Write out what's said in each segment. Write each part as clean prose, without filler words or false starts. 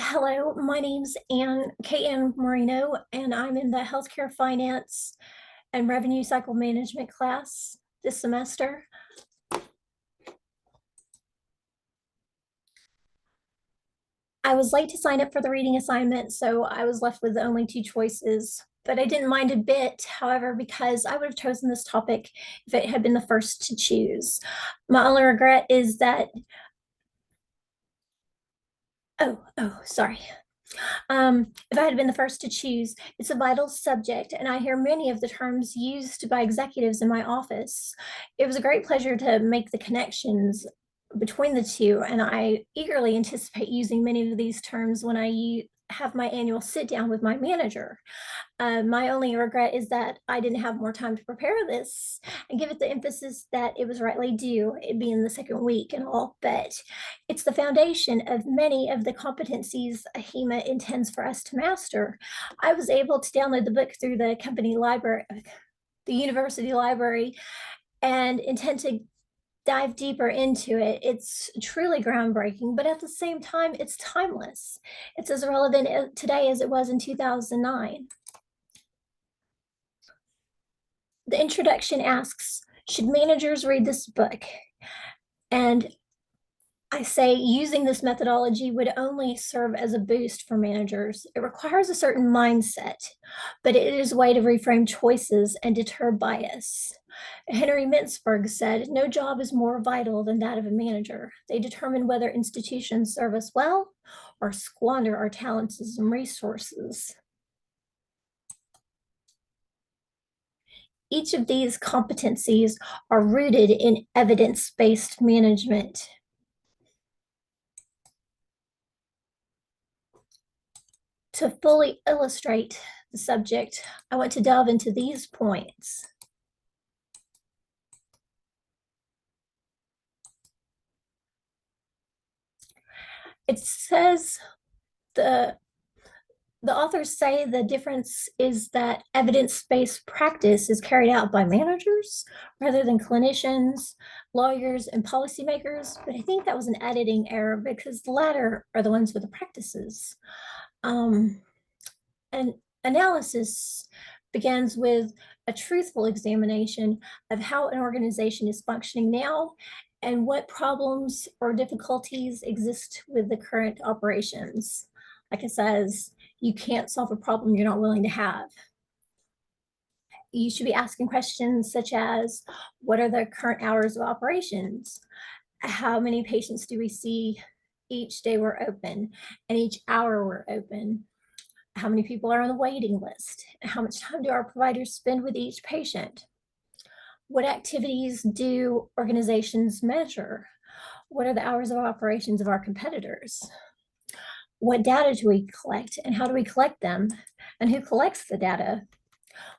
Hello, my name's Ann Marino, and I'm in the Healthcare Finance and Revenue Cycle Management class this semester. I was late to sign up for the reading assignment, so I was left with only two choices, but I didn't mind a bit, however, because I would have chosen this topic if it had been the first to choose. My only regret is that, sorry. If I had been the first to choose, it's a vital subject, and I hear many of the terms used by executives in my office. It was a great pleasure to make the connections between the two, and I eagerly anticipate using many of these terms when I have my annual sit down with my manager. My only regret is that I didn't have more time to prepare this and give it the emphasis that it was rightly due, it being the second week and all, but it's the foundation of many of the competencies HEMA intends for us to master. I was able to download the book through the company library, the university library, and intend to dive deeper into it. It's truly groundbreaking, but at the same time, it's timeless. It's as relevant today as it was in 2009. The introduction asks, should managers read this book? And I say using this methodology would only serve as a boost for managers. It requires a certain mindset, but it is a way to reframe choices and deter bias. Henry Mintzberg said, no job is more vital than that of a manager. They determine whether institutions serve us well or squander our talents and resources. Each of these competencies are rooted in evidence-based management. To fully illustrate the subject, I want to delve into these points. It says the authors say the difference is that evidence-based practice is carried out by managers rather than clinicians, lawyers, and policymakers. But I think that was an editing error because the latter are the ones with the practices. And analysis begins with a truthful examination of how an organization is functioning now and what problems or difficulties exist with the current operations. Like it says, you can't solve a problem you're not willing to have. You should be asking questions such as, what are the current hours of operations? How many patients do we see each day we're open and each hour we're open? How many people are on the waiting list? How much time do our providers spend with each patient? What activities do organizations measure? What are the hours of operations of our competitors? What data do we collect and how do we collect them? And who collects the data?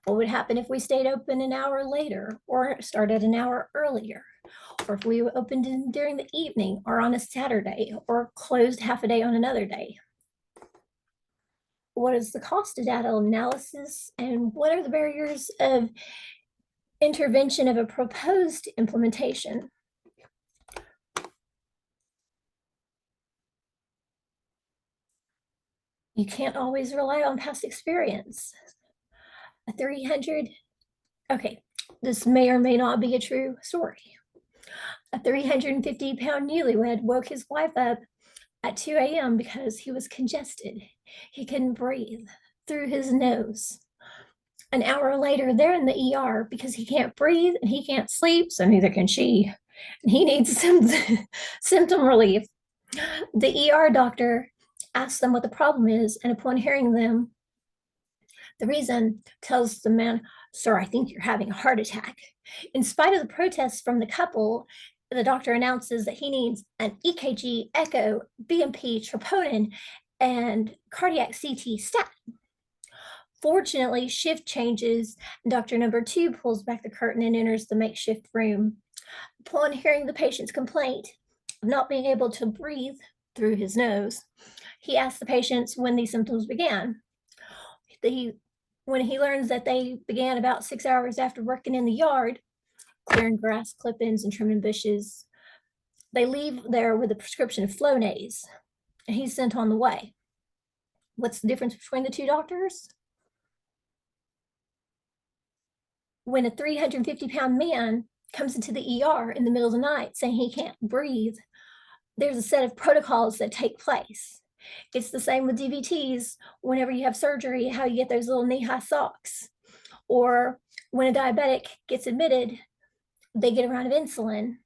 What would happen if we stayed open an hour later or started an hour earlier? Or if we opened during the evening or on a Saturday or closed half a day on another day? What is the cost of data analysis? And what are the barriers of intervention of a proposed implementation? You can't always rely on past experience. A 300, okay, this may or may not be a true story. A 350-pound newlywed woke his wife up at 2 a.m. because he was congested. He couldn't breathe through his nose. An hour later, they're in the ER because he can't breathe and he can't sleep, so neither can she. And he needs some symptom relief. The ER doctor asks them what the problem is, and upon hearing them, the reason tells the man, sir, I think you're having a heart attack. In spite of the protests from the couple, the doctor announces that he needs an EKG, echo, BMP, troponin, and cardiac CT stat. Fortunately, shift changes, and doctor number 2 pulls back the curtain and enters the makeshift room. Upon hearing the patient's complaint of not being able to breathe through his nose, he asks the patients when these symptoms began. When he learns that they began about 6 hours after working in the yard, clearing grass clippings and trimming bushes, they leave there with a prescription of Flonase, and he's sent on the way. What's the difference between the two doctors? When a 350-pound man comes into the ER in the middle of the night saying he can't breathe, there's a set of protocols that take place. It's the same with DVTs. Whenever you have surgery, how you get those little knee-high socks. Or when a diabetic gets admitted, they get a round of insulin.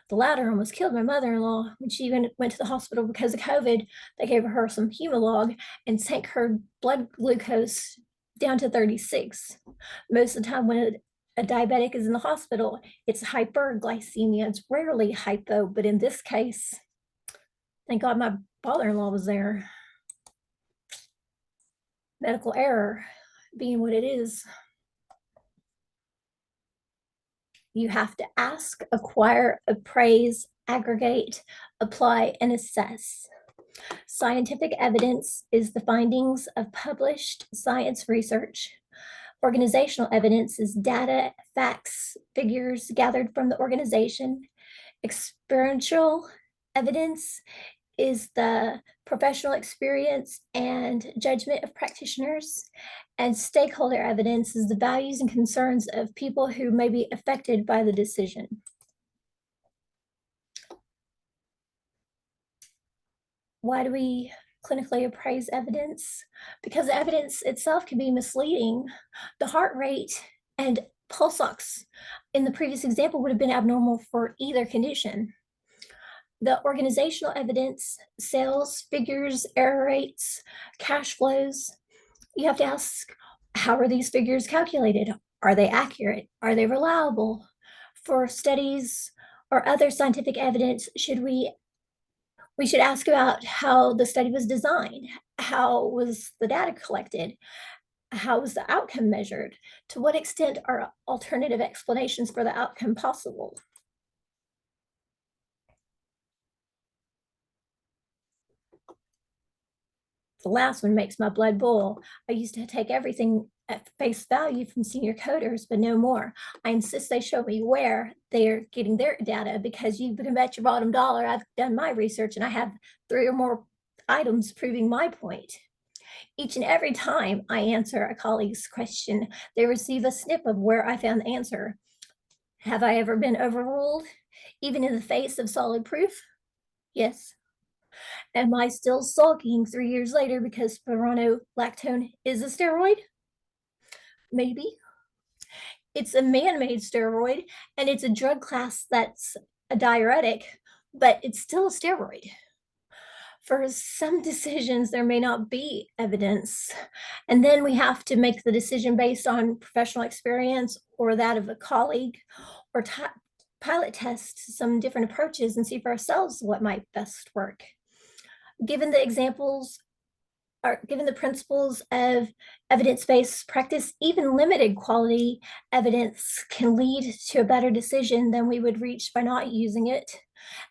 The latter almost killed my mother-in-law when she went to the hospital because of COVID. They gave her some Humalog and sank her blood glucose down to 36. Most of the time when a diabetic is in the hospital, it's hyperglycemia. It's rarely hypo, but in this case, thank God my father-in-law was there. Medical error being what it is. You have to ask, acquire, appraise, aggregate, apply, and assess. Scientific evidence is the findings of published science research. Organizational evidence is data, facts, figures gathered from the organization. Experiential evidence is the professional experience and judgment of practitioners. And stakeholder evidence is the values and concerns of people who may be affected by the decision. Why do we clinically appraise evidence? Because evidence itself can be misleading. The heart rate and pulse ox in the previous example would have been abnormal for either condition. The organizational evidence, sales, figures, error rates, cash flows, you have to ask, how are these figures calculated? Are they accurate? Are they reliable? For studies or other scientific evidence, we should ask about how the study was designed, how was the data collected, how was the outcome measured, to what extent are alternative explanations for the outcome possible. The last one makes my blood boil. I used to take everything at face value from senior coders, but no more. I insist they show me where they're getting their data, because you can bet your bottom dollar I've done my research and I have 3 or more items proving my point. Each and every time I answer a colleague's question, they receive a snip of where I found the answer. Have I ever been overruled, even in the face of solid proof? Yes. Am I still sulking 3 years later because spironolactone is a steroid? Maybe. It's a man-made steroid, and it's a drug class that's a diuretic, but it's still a steroid. For some decisions, there may not be evidence, and then we have to make the decision based on professional experience or that of a colleague, or pilot test some different approaches and see for ourselves what might best work. Given the examples, or given the principles of evidence-based practice, even limited quality evidence can lead to a better decision than we would reach by not using it,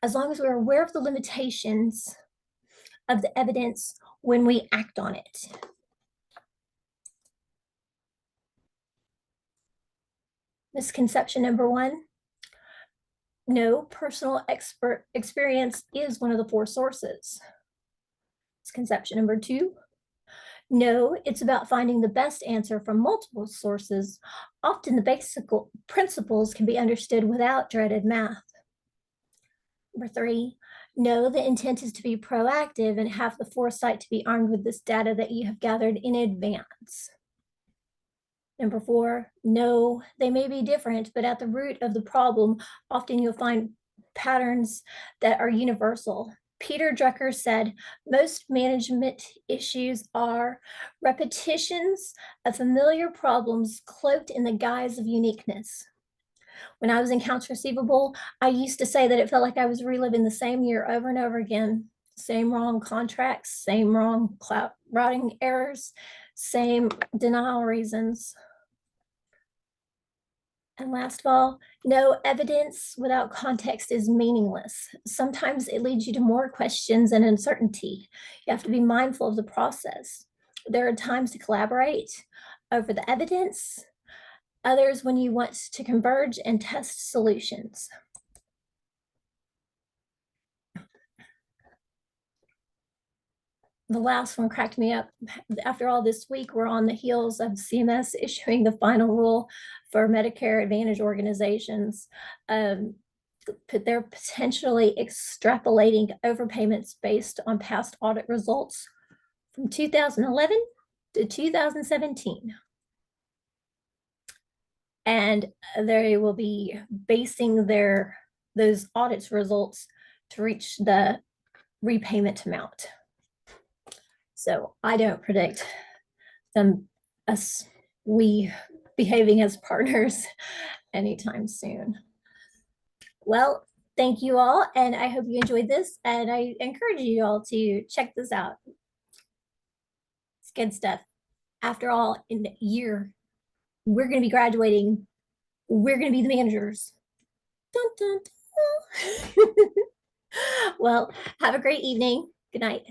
as long as we're aware of the limitations of the evidence when we act on it. Misconception number 1, no, personal expert experience is one of the 4 sources. Misconception number 2, no, it's about finding the best answer from multiple sources. Often the basic principles can be understood without dreaded math. Number 3, no, the intent is to be proactive and have the foresight to be armed with this data that you have gathered in advance. Number 4, no, they may be different, but at the root of the problem, often you'll find patterns that are universal. Peter Drucker said, most management issues are repetitions of familiar problems cloaked in the guise of uniqueness. When I was in accounts receivable, I used to say that it felt like I was reliving the same year over and over again. Same wrong contracts, same wrong cloud routing errors, same denial reasons. And last of all, no, evidence without context is meaningless. Sometimes it leads you to more questions and uncertainty. You have to be mindful of the process. There are times to collaborate over the evidence, others when you want to converge and test solutions. the last one cracked me up. After all this week, we're on the heels of CMS issuing the final rule for Medicare Advantage organizations. They're potentially extrapolating overpayments based on past audit results from 2011 to 2017. And they will be basing those audits results to reach the repayment amount. So I don't predict we behaving as partners anytime soon. Well, thank you all, and I hope you enjoyed this, and I encourage you all to check this out. It's good stuff. After all, in the year, we're going to be graduating. We're going to be the managers. Dun, dun, dun. Well, have a great evening. Good night.